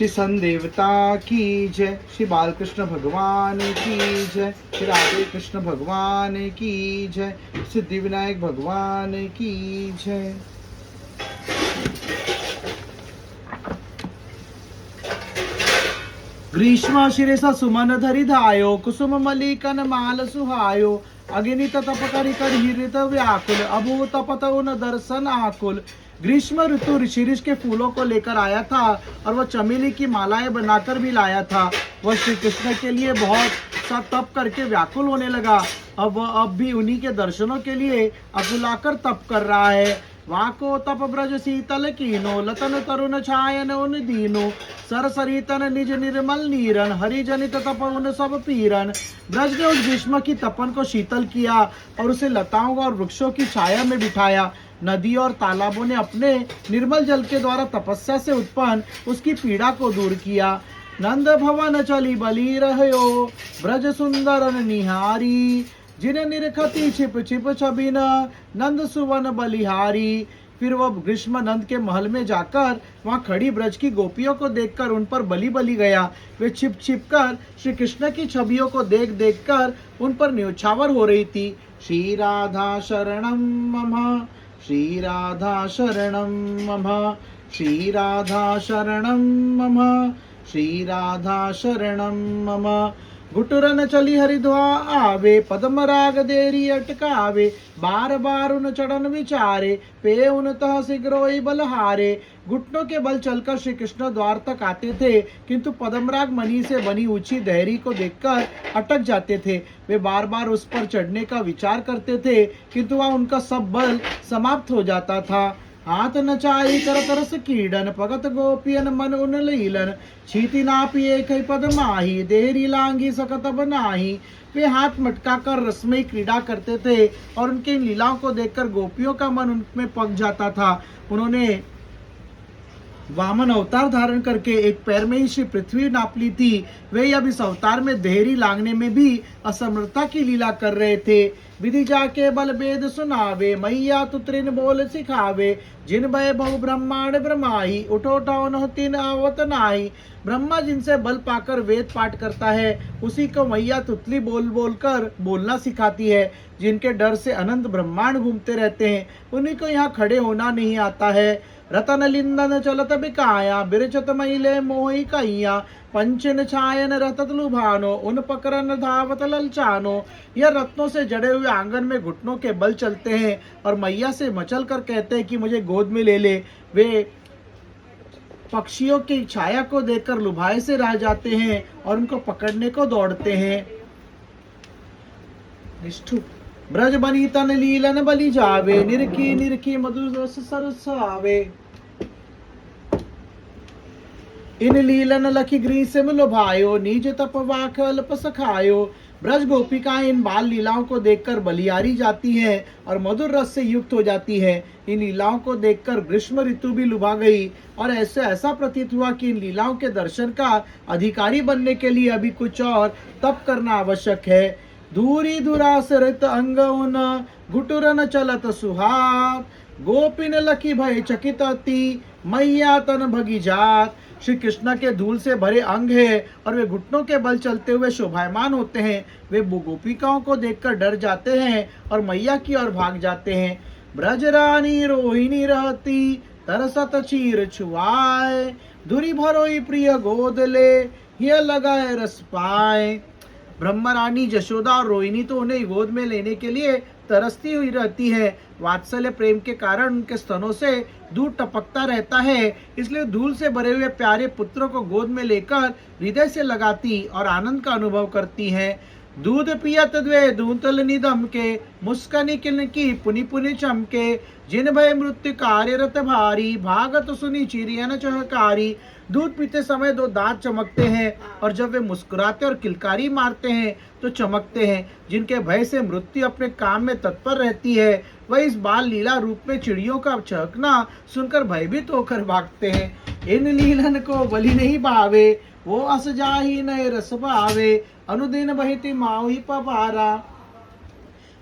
श्री सन देवता की जय, श्री बालकृष्ण भगवान की जय, श्री राधे कृष्ण भगवान की जय, सिद्धि विनायक भगवान की जय। ग्रीष्म शिरेसा सुमन धरि धायो, कुसुम मलिकन माल सुहायो, अगिनित तप करि कर हृत व्याकुल, अभू तपत उन दर्शन आकुल। ग्रीष्म ऋतु ऋषिऋष के फूलों को लेकर आया था और वह चमेली की मालाएं बनाकर भी लाया था। वह श्री कृष्ण के लिए बहुत सा तप करके व्याकुल होने लगा। अब भी उन्हीं के दर्शनों के लिए अकुलाकर तप कर रहा है। वाको तप ब्रज शीतल कीनो, लतन तरुण छायन उन दीनो, सर सरितन निज निर्मल नीरन, हरिजनित तप उन सब पीरन। ब्रज ने उस ग्रीष्म की तपन को शीतल किया और उसे लताओं और वृक्षों की छाया में बिठाया। नदी और तालाबों ने अपने निर्मल जल के द्वारा तपस्या से उत्पन्न उसकी पीड़ा को दूर किया। नंद भवन चली बली रहो, ब्रज सुंदरन निहारी, जिन निरखती छिप छिप छबिन, नंद सुवन बलिहारी। फिर वह ग्रीष्म नंद के महल में जाकर वहां खड़ी ब्रज की गोपियों को देखकर उन पर बली बली गया। वे छिप छिप कर श्री कृष्ण की छवियों को देख देख कर उन पर न्योछावर हो रही थी। श्री राधा शरणम मम, श्री राधा शरणम मम, श्री राधा शरणम मम, श्री राधा शरणम मम। गुटुरन चली हरिद्वा आवे, पद्म राग देरी अटकावे, बार बार उन चढ़न विचारे, पे उन तह शीघ्रोई बलहारे। घुटनों के बल चलकर श्री कृष्ण द्वार तक आते थे, किंतु पद्मराग मणि से बनी ऊंची देहरी को देखकर अटक जाते थे। वे बार बार उस पर चढ़ने का विचार करते थे, किंतु वह उनका सब बल समाप्त हो जाता था। हाथ नचाई कर तरस कीड़न, भगत गोपियन मन उन लीलन, छीति नापी एक पद माही, देहरी लांगी सकत बनाही। वे हाथ मटका कर रसमयी क्रीड़ा करते थे और उनके इन लीलाओं को देखकर गोपियों का मन उनमें पक जाता था। उन्होंने वामन अवतार धारण करके एक पैर में ही श्री पृथ्वी नाप ली थी। वे अब इस अवतार में देहरी लांगने में भी असमर्थता की लीला कर रहे थे। विधि जाके बल वेद सुनावे, मैया तुत्रिन बोल सिखावे, जिन भय बहु ब्रह्मांड ब्रह्माही, उठो उठाओ तीन आवत नाही। ब्रह्मा जिनसे बल पाकर वेद पाठ करता है, उसी को मैया तुतली बोल बोल कर बोलना सिखाती है। जिनके डर से अनंत ब्रह्मांड घूमते रहते हैं, उन्हीं को यहाँ खड़े होना नहीं आता है। रतन लिंदन चलत बिकाया, बिरचत मैले मोहि कैया, पंचन छायन रतत लुभानो, उन पकरन धावत ललचानो। यह रत्नों से जड़े हुए आंगन में घुटनों के बल चलते हैं और मैया से मचल कर कहते हैं कि मुझे गोद में ले ले। वे पक्षियों की छाया को देखकर लुभाए से रह जाते हैं और उनको पकड़ने को दौड़ते हैं। निष्ठुर ब्रज बनी तन लीलन बलि जावे, निरखी निरखी मधुर रस सरस आवे। इन लीलन लखी ग्रीष्म लुभायो, निज तप वाख अल्प सखायो। ब्रज गोपिकाएं इन बाल लीलाओं को देखकर बलियारी जाती हैं और मधुर रस से युक्त हो जाती हैं। इन लीलाओं को देखकर ग्रीष्म ऋतु भी लुभा गई और ऐसा प्रतीत हुआ कि इन लीलाओं के दर्शन का अधिकारी बनने के लिए अभी कुछ और तप करना आवश्यक है। दूरी दुरासरित अंग उन, घुटुरन चलत सुहात, गोपिन लकी भय चकित अति, मैया तन भगी जात। श्री कृष्ण के धूल से भरे अंग है और वे घुटनों के बल चलते हुए शोभायमान होते हैं। वे गोपिकाओं को देखकर डर जाते हैं और मैया की ओर भाग जाते हैं। ब्रज रानी रोहिणी रहती, तरसत चीर छुआए, धुरी भरोई प्रिय गोद ले, यह लगाए रस पाए। ब्रह्म रानी जशोदा और रोहिणी तो उन्हें गोद में लेने के लिए तरसती हुई रहती है। वात्सल्य प्रेम के कारण उनके स्तनों से दूध टपकता रहता है, इसलिए धूल से भरे हुए प्यारे पुत्रों को गोद में लेकर हृदय से लगाती और आनंद का अनुभव करती हैं। दूध पियत द्वे दूतल निदम के, मुस्कनी किनकी पुनि पुनि चमके, जिन भय मृत्यु कार्यरत भारी, भागत सुनी चिरियन चहकारी। दूध पीते समय दो दांत चमकते हैं और जब वे मुस्कुराते और किलकारी मारते हैं तो चमकते हैं। जिनके भय से मृत्यु अपने काम में तत्पर रहती है, वह इस बाल लीला रूप में चिड़ियों का चहकना सुनकर भयभीत होकर भागते हैं। इन लीलन को बलि नहीं भावे, वो अस जाही नए रस भावे, अनुदिन बहिति माही पवारा।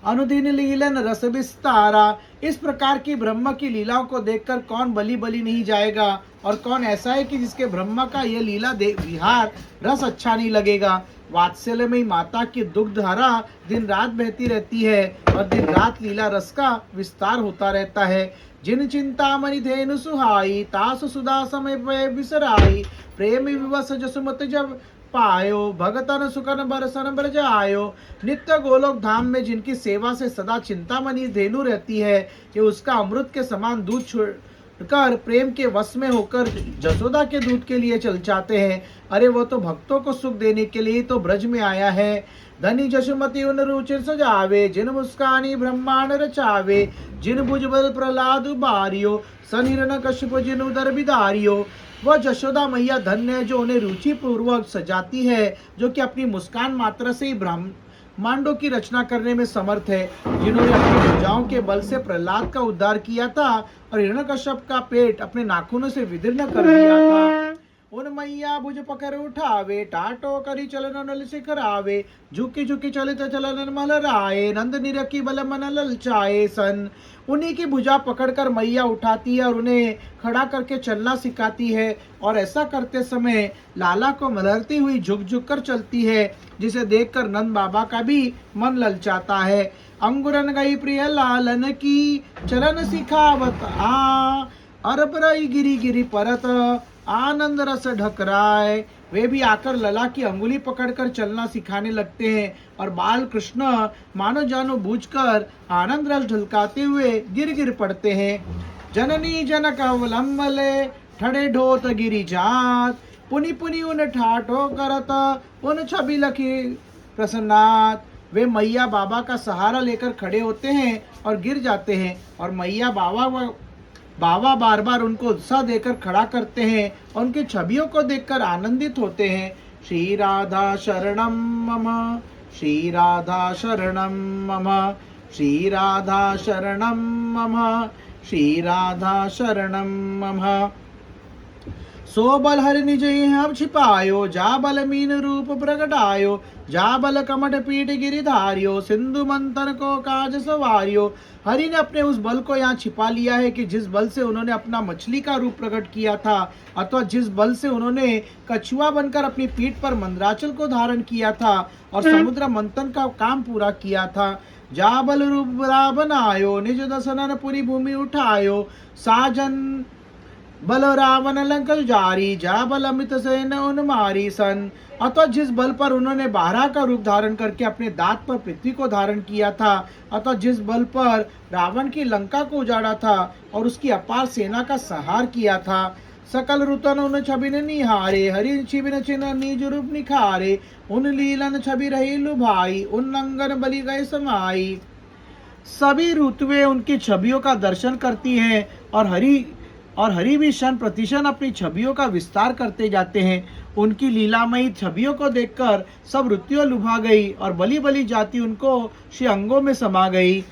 अनुदिन लीलन रस विस्तारा। इस प्रकार की ब्रह्म की लीलाओं को देखकर कौन बलि बलि नहीं जाएगा, और कौन ऐसा है कि जिसके ब्रह्म का यह लीला विहार रस अच्छा नहीं लगेगा। वात्सल्य में माता की दुग्ध धारा दिन रात बहती रहती है, और दिन रात लीला रस का विस्तार होता रहता है। जिन चिंतामणि धेनु सुहाई, तासु सुधा समय पे बिसराई। प्रेम विवश जसुमत जब पायो, भगतन सुकन बरसन ब्रज आयो। नित्य गोलोक धाम में जिनकी सेवा से सदा चिंतामणि धेनु रहती है, कि उसका अमृत के समान दूध छोड़कर प्रेम के वश में होकर जसोदा के दूध के लिए चल जाते हैं। अरे वो तो भक्तों को सुख देने के लिए तो ब्रज में आया है। धनी जशुमति उन रुचिर सजावे, जिन मुस्कानी ब्रह्मांड रचावे। जिन भुजबल प्रहलाद उबारियो, सनिरन कश्यप जिन उदर बिदारियो। वह जशोदा मैया धन्य है जो उन्हें रुचि पूर्वक सजाती है, जो कि अपनी मुस्कान मात्र से ही ब्रह्मांडों की रचना करने में समर्थ है। जिन्होंने अपनी भुजाओं के बल से प्रहलाद का उद्धार किया था, और हिरण्यकश्यप का पेट अपने नाखूनों से विदीर्ण कर दिया था। उन मैया भुज पकड़ उठावे, टाटो करी चलन नल सिखरावे। झुकी झुकी चलित चलन मलराए, नंद निरखी बल मन ललचाए सन। उन्हीं की भुजा पकड़कर मैया उठाती है और उन्हें खड़ा करके चलना सिखाती है, और ऐसा करते समय लाला को मलरती हुई झुक झुक कर चलती है, जिसे देखकर नंद बाबा का भी मन ललचाता है। अंगुरन गई प्रिय लालन की, चलन सिखावत अरबरई गिरी गिरी परत। आनंद रस ढकराए। वे भी आकर लला की अंगुली पकड़कर चलना सिखाने लगते हैं, और बाल कृष्ण मानो जानो बूझकर आनंद रस ढलकाते हुए गिर गिर पड़ते हैं। जननी जनक अवलंबले, ठड़े ढोत गिरी जात। पुनि पुनि उन ठाठो करत, उन छवि लखी प्रसन्नात। वे मैया बाबा का सहारा लेकर खड़े होते हैं और गिर जाते हैं, और मैया बाबा बार बार उनको उत्साह देकर खड़ा करते हैं, और उनकी छवियों को देखकर आनंदित होते हैं। श्री राधा शरणम मम, श्री राधा शरणम मम, श्री राधा शरणम मम, श्री राधा शरणम मम। सो बल हरि निज हम छिपायो, जा बल मीन रूप प्रगटायो। जा बल कमट पीठ गिरिधारियो, सिंधु मंथन को काज सवारियो। हरि ने अपने उस बल को यहाँ छिपा लिया है कि जिस बल से उन्होंने अपना मछली का रूप प्रकट किया था, अथवा जिस बल से उन्होंने कछुआ बनकर अपनी पीठ पर मंदराचल को धारण किया था और समुद्र मंथन का काम पूरा किया था। जा बल रूप बड़ा बनायो, निज दसनन पूरी भूमि उठायो। साजन बल रावण लंक जारी, जा बल अमित सेन उन मारी सन। अतः जिस बल पर उन्होंने बारह का रूप धारण करके अपने दांत पर पृथ्वी को धारण किया था, अतः जिस बल पर रावण की लंका को उजाड़ा था और उसकी अपार सेना का संहार किया था। सकल रुतन उन छबिन निहारे, हरि छिबिन चिन्ह निज रूप निखारे। उन लीलन छवि रही लुभाई, उन लंगन बलि गए समाई। सभी ऋतुएं उनकी छवियों का दर्शन करती हैं, और हरि भी क्षण प्रतिक्षण अपनी छवियों का विस्तार करते जाते हैं। उनकी लीलामयी छवियों को देखकर सब ऋतुएं लुभा गई, और बली बली जाति उनको श्री अंगों में समा गई।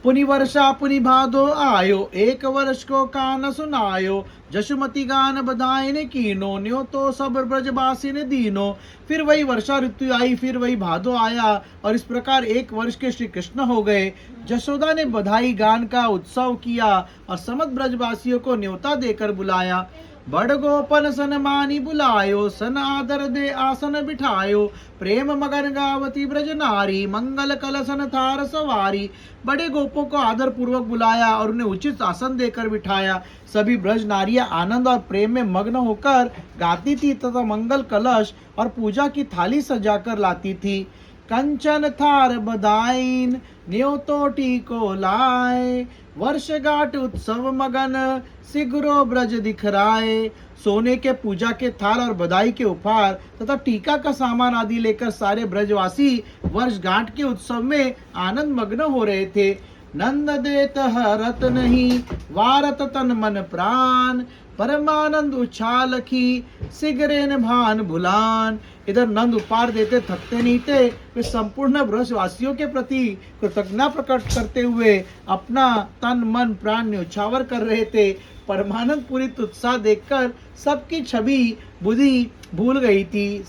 पुनि वर्षा पुनि भादो आयो, एक वर्ष को कान सुनायो। जशुमति गान बधाई ने कीनो, न्यो तो सब ब्रजवासी ने दीनो। फिर वही वर्षा ऋतु आई, फिर वही भादो आया, और इस प्रकार एक वर्ष के श्री कृष्ण हो गए। जशोदा ने बधाई गान का उत्सव किया और समस्त ब्रजवासियों को न्योता देकर बुलाया। बड़ गोपन सन मानी बुलायो, सन आदर दे आसन बिठायो। प्रेम मगन गावती ब्रज नारी, मंगल कलसन थार सवारी। बड़े गोपों को आदर पूर्वक बुलाया और उन्हें उचित आसन देकर बिठाया। सभी ब्रज नारियां आनंद और प्रेम में मग्न होकर गाती थी तथा मंगल कलश और पूजा की थाली सजाकर लाती थी। कंचन थार बधाइन, न्योतोटी को लाए। वर्षगांठ उत्सव मगन, सिगरो ब्रज दिखराए। सोने के पूजा के थाल और बधाई के उपहार तथा टीका का सामान आदि लेकर सारे ब्रजवासी वर्षगांठ के उत्सव में आनंद मग्न हो रहे थे। नंद देत हरत नहीं, वारत तन मन प्राण। परमानंद उछाल की, सिगरेन भान भुलान। इधर नंद उपहार देते थकते नहीं थे। वे संपूर्ण ब्रजवासियों के प्रति कृतज्ञता प्रकट करते हुए अपना तन मन प्राण न्यौछावर कर रहे थे। परमानंद पूरी उत्साह देखकर सबकी छवि बुद्धि भूल गई थी।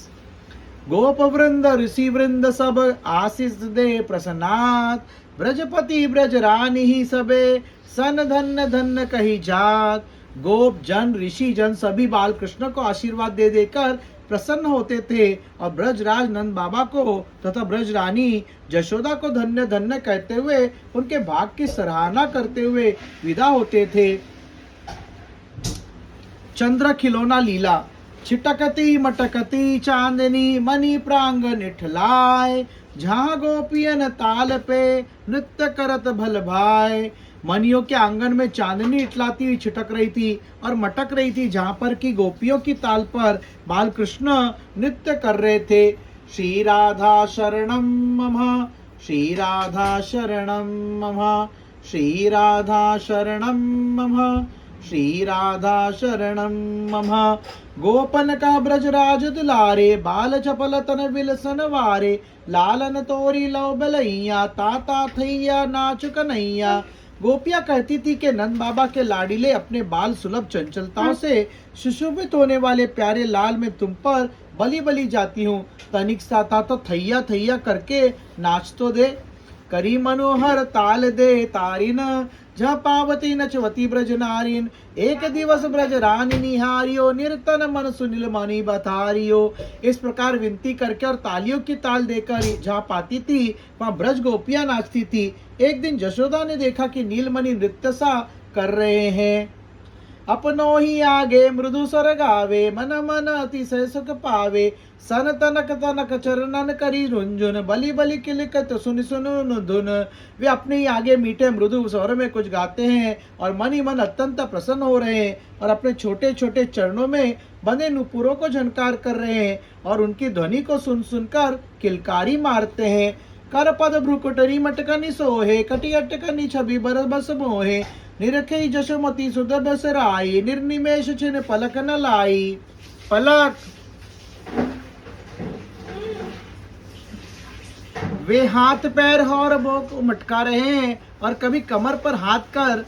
गोप वृंद ऋषि वृंद सब आशीष दे प्रसन्नात, ब्रजपति ब्रज रानी ही सबे सन धन्य धन्य कही जात। गोप जन ऋषि जन सभी बाल कृष्ण को आशीर्वाद दे देकर प्रसन्न होते थे और ब्रजराज नंद बाबा को तथा ब्रज रानी यशोदा को धन्य धन्य कहते हुए उनके भाग की सराहना करते हुए विदा होते थे। चंद्र खिलौना लीला। छिटकती मटकती चांदनी मणि प्रांग निठलाय, जहाँ गोपियन ताल पे नृत्य करत भल भाई। मनियों के आंगन में चांदनी इटलाती हुई छिटक रही थी और मटक रही थी, जहाँ पर की गोपियों की ताल पर बाल कृष्ण नृत्य कर रहे थे। श्री राधा शरणम मम, श्री राधा शरणम मम, श्री राधा शरणम मम, श्री राधा शरणम मम। गोपन का ब्रजराज दुलारे, बाल चपल तन विलसन वारे। लालन तोरी लव बलैया, ताता थैया नाच कन्हैया। गोपियां कहती थी कि नंद बाबा के लाडीले अपने बाल सुलभ चंचलताओं से सुशोभित होने वाले प्यारे लाल में तुम पर बली बली जाती हूँ। तनिक सा था तो थैया थैया करके नाच तो दे। करी मनोहर ताल दे तारिन, जहाँ पावती नचवती ब्रज नारिन। एक दिवस ब्रज रानी निहारियो, निर्तन मन सुनील मणि बथारियो। इस प्रकार विनती करके और तालियों की ताल देकर जहाँ पाती थी वहाँ ब्रज गोपियां नाचती थी। एक दिन यशोदा ने देखा कि नीलमणि नृत्य सा कर रहे हैं। अपनो ही आगे मृदु स्वर गावे, मन मन अतिशय सुख पावे। सन तनक तनक चरणन करी रुंझुन, बलि बलि किलकत सुन सुन धुन। वे अपने ही आगे मीठे मृदु स्वर में कुछ गाते हैं और मन ही मन अत्यंत प्रसन्न हो रहे हैं और अपने छोटे छोटे चरणों में बंधे नुपुरों को झनकार कर रहे हैं और उनकी ध्वनि को सुन सुनकर किलकारी मारते हैं। कर पद भ्रुकुटरी मटकनी सोहे, कटी अटकनी छवि बरस बस मोहे। निरखई जशोमती सुध बसराई, निर्निमेष छिन पलक न लाई। पलक। वे हाथ पैर और बोक मटका रहे हैं और कभी कमर पर हाथ कर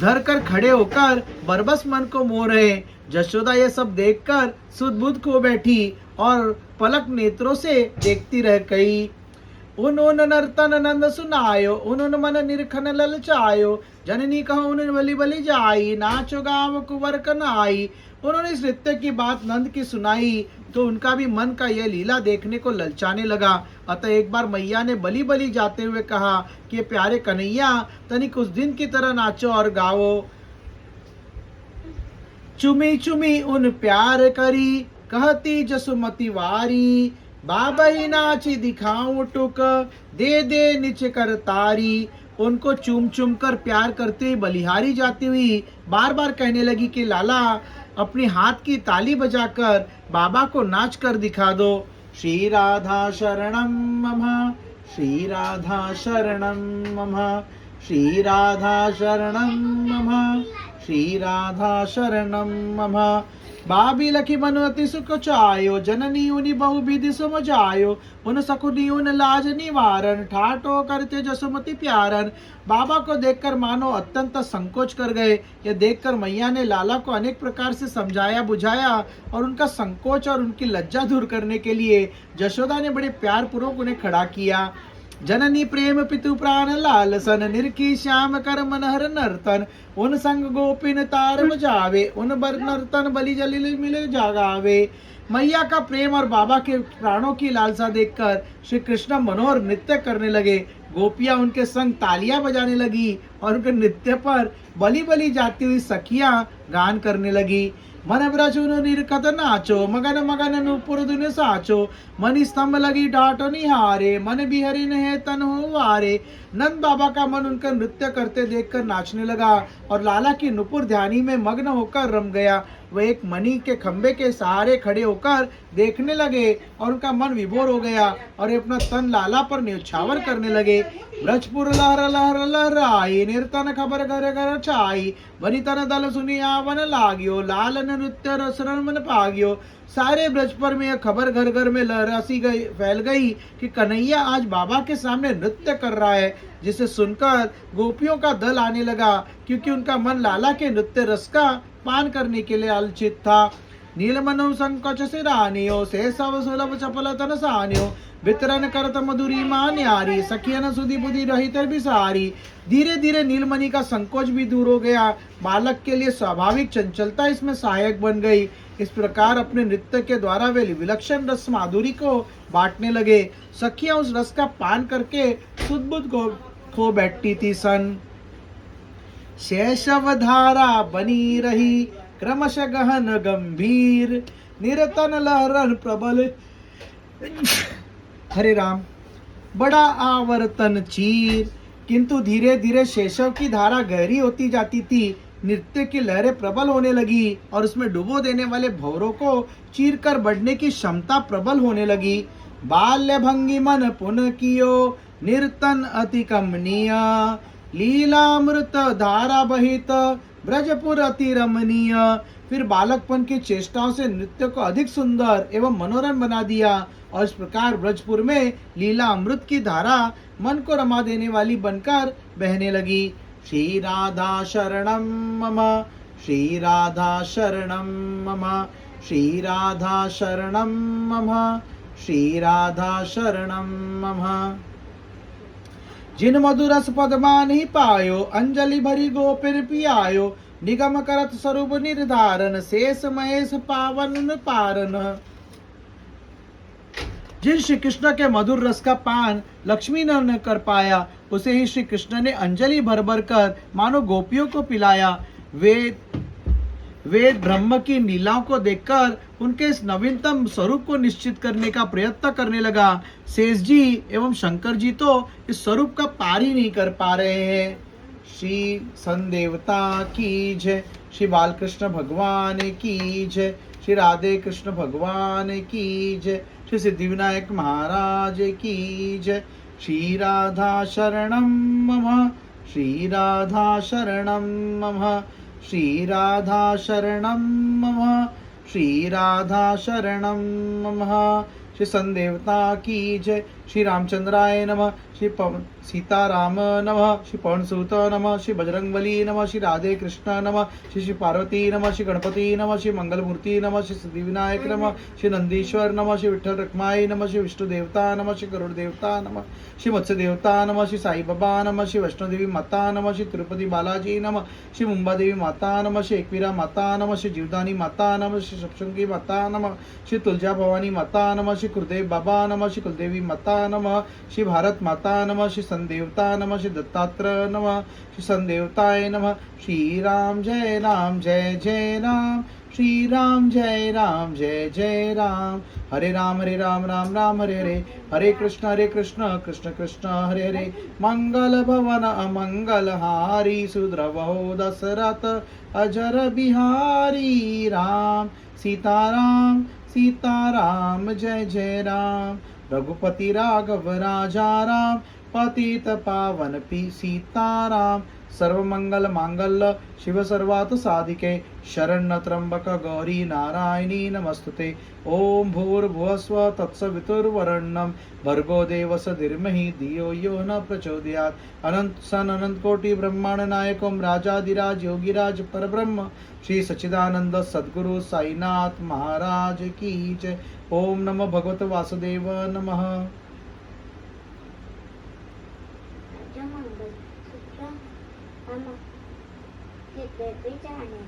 धर कर खड़े होकर बरबस मन को मोह रहे। यशोदा ये सब देखकर सुध-बुध खो बैठी और पलक नेत्रों से देखती रह गई। उन नर्तन नंद सुनायो, उन मन निरखन ललचायो। जननी कहो उन बलि बलि जाई, नाचो गाव कुंवर कनाई। उन्होंने इस नृत्य की बात नंद की सुनाई तो उनका भी मन का यह लीला देखने को ललचाने लगा। अतः एक बार मैया ने बलि बलि जाते हुए कहा कि प्यारे कन्हैया तनिक उस दिन की तरह नाचो और गाओ। चुमी चुमी उन प्यार करी, कहती जसुमती वारी। बाबई नाची दिखाऊं टुक, दे दे निच कर तारी। उनको चूम चूम कर प्यार करते हुए बलिहारी जाती हुई बार बार कहने लगी कि लाला अपनी हाथ की ताली बजाकर बाबा को नाच कर दिखा दो। श्री राधा शरणम मम, श्री राधा शरणम मम, श्री राधा शरणम मम, श्री राधा शरणम मम। बाबी लखी मनुअति सुख चायो, जननी उनि बहु विधि समझायो। उन सकुनी उन लाज निवारण, ठाटो करते जसुमति प्यारन। बाबा को देखकर मानो अत्यंत संकोच कर गए। यह देखकर मैया ने लाला को अनेक प्रकार से समझाया बुझाया और उनका संकोच और उनकी लज्जा दूर करने के लिए यशोदा ने बड़े प्यार पूर्वक उन्हें खड़ा किया। जननी प्रेम पितु प्राण लाल सन, निरखी श्याम कर मनहर नर्तन। उन संग गोपिन तार बजावे, उन बर नर्तन बलि जलिल मिले जागावे। मैया का प्रेम और बाबा के प्राणों की लालसा देखकर श्री कृष्ण मनोहर नृत्य करने लगे। गोपियां उनके संग तालियां बजाने लगी और उनके नृत्य पर बलि बलि जाती हुई सखियां गान करने लगी। मन ब्रजुन निरखत नाचो, मगन मगन नुपुर दुन साचो। मन स्तंभ लगी डाट निहारे, मन बिहरिन है तन हो वारे। नंद बाबा का मन उनका नृत्य करते देखकर नाचने लगा और लाला की नुपुर ध्यानी में मग्न होकर रम गया। वह एक मणि के खंबे के सहारे खड़े होकर देखने लगे और उनका मन विभोर हो गया और अपना तन लाला पर न्यौछावर करने लगे। ब्रजपुर लहर लहर लहराई, निर्तन खबर घर घर छाई। वनितन दल सुनी आवन लाग्यो, लालन नृत्य रसरन मन पाग्यो। सारे ब्रज पर में यह खबर घर घर में लहरासी गई फैल गई कि कन्हैया आज बाबा के सामने नृत्य कर रहा है, जिसे सुनकर गोपियों का दल आने लगा क्योंकि उनका मन लाला के नृत्य रस का पान करने के लिए आलचित था। नीलमनु संकोच सिरानियो शेषव सुलभ चपल तन सानियो वितरण करत मधुरी मान यारी सखियन सुधि बुद्धि रहित विसारी। धीरे धीरे नीलमणि का संकोच भी दूर हो गया। बालक के लिए स्वाभाविक चंचलता इसमें सहायक बन गई। इस प्रकार अपने नृत्य के द्वारा वे विलक्षण रस माधुरी को बांटने लगे। सखियां उस रस का पान करके सुदबुद को खो बैठती थी सन। शैशव धारा बनी रही क्रमश गहन गंभीर निरतन लहरन प्रबल। हरे राम। बड़ा आवर्तन चीर। किंतु धीरे धीरे शैशव की धारा गहरी होती जाती थी। नृत्य की लहरें प्रबल होने लगी और उसमें डुबो देने वाले भंवरों को चीर कर बढ़ने की क्षमता प्रबल होने लगी। बाल्य भंगी मन पुन कियो निर्तन अति कमनीय लीलामृत धारा बहित ब्रजपुर अति रमणीय। फिर बालकपन की चेष्टाओं से नृत्य को अधिक सुंदर एवं मनोरम बना दिया और इस प्रकार ब्रजपुर में लीला अमृत की धारा मन को रमा देने वाली बनकर बहने लगी। श्री राधा शरणम मम श्री राधा शरणम मम श्री राधा शरणम मम श्री राधा शरणम मम। जिन मधुरस पदमान ही पायो अंजलि भरी गोपिर पियायो निगम करत स्वरूप निर्धारण शेष महेश पावन पारन। जिन श्री कृष्ण के मधुर रस का पान लक्ष्मी ने न कर पाया उसे ही श्री कृष्ण ने अंजलि भर भर कर मानो गोपियों को पिलाया। वेद ब्रह्म की लीलाओं को देखकर उनके इस नवीनतम स्वरूप को निश्चित करने का प्रयत्न करने लगा। शेष जी एवं शंकर जी तो इस स्वरूप का पार ही नहीं कर पा रहे हैं। श्री संदेवता की जय। श्री बालकृष्ण भगवान की जय। श्री राधे कृष्ण भगवान की जय। श्री सिद्धिविनायक महाराज की जय। श्री राधा शरणम मम श्री राधा शरणम मम श्री राधा शरणम मम श्री राधा शरणम मम। श्री संदेवता की जय। श्री रामचंद्राय नमः। श्री सीताराम नमः। श्री पवनसुत नमः। श्री बजरंगबली नमः। श्री राधे कृष्ण नमः। श्री पार्वती नमः। श्री गणपति नमः। श्री मंगलमूर्ति नमः। श्री सिद्धिविनायक नमः। श्री नंदीश्वर नमः। श्री विठ्ठल रखमाई नमः। श्री विष्णु देवता नमः। श्री गरुड़ देवता नमः। श्री मत्स्य देवता नमः। श्री साई बाबा नमः। श्री वैष्णो देवी माता नमः। श्री तिरुपति बालाजी नमः। श्री मुंबा देवी माता नमः। श्री एकवीरा माता नमः। श्री जीवदानी माता नमः। श्री सप्तशृंगी माता नमः। श्री तुलजा भवानी माता नमः। श्री कुलदेव बाबा नमः। श्री कुलदेवी माता नमः। श्री भारत माता नमः। श्री संदेवता नमः। श्री दत्तात्रेय नमः। श्री संदेवताय नमः। श्री राम जय जय राम श्री राम जय जय राम। हरे राम राम राम हरे हरे हरे कृष्ण कृष्ण कृष्ण हरे हरे। मंगल भवन अमंगल हारी सुद्रवहो दशरथ अजर बिहारी राम सीताराम सीताराम जय राम। रघुपति राघव राजा राम पतित पावन सीताराम। सर्वमंगल मांगल्य शिव सर्वार्थ साधिके शरण्य त्र्यंबक गौरी नारायणी नमस्तुते। ओम भूर्भुवस्व तत्सवितुर्वरेण्यं भर्गो देवस्य धीमहि धियो यो न प्रचोदयात्। अनंत कोटि ब्रह्मांड नायकं राजाधिराज योगिराज परब्रह्म श्री सच्चिदानंद सद्गुरु साईनाथ महाराज की जय। ओम नमो भगवते वासुदेव नमः। Hit the bridge on it.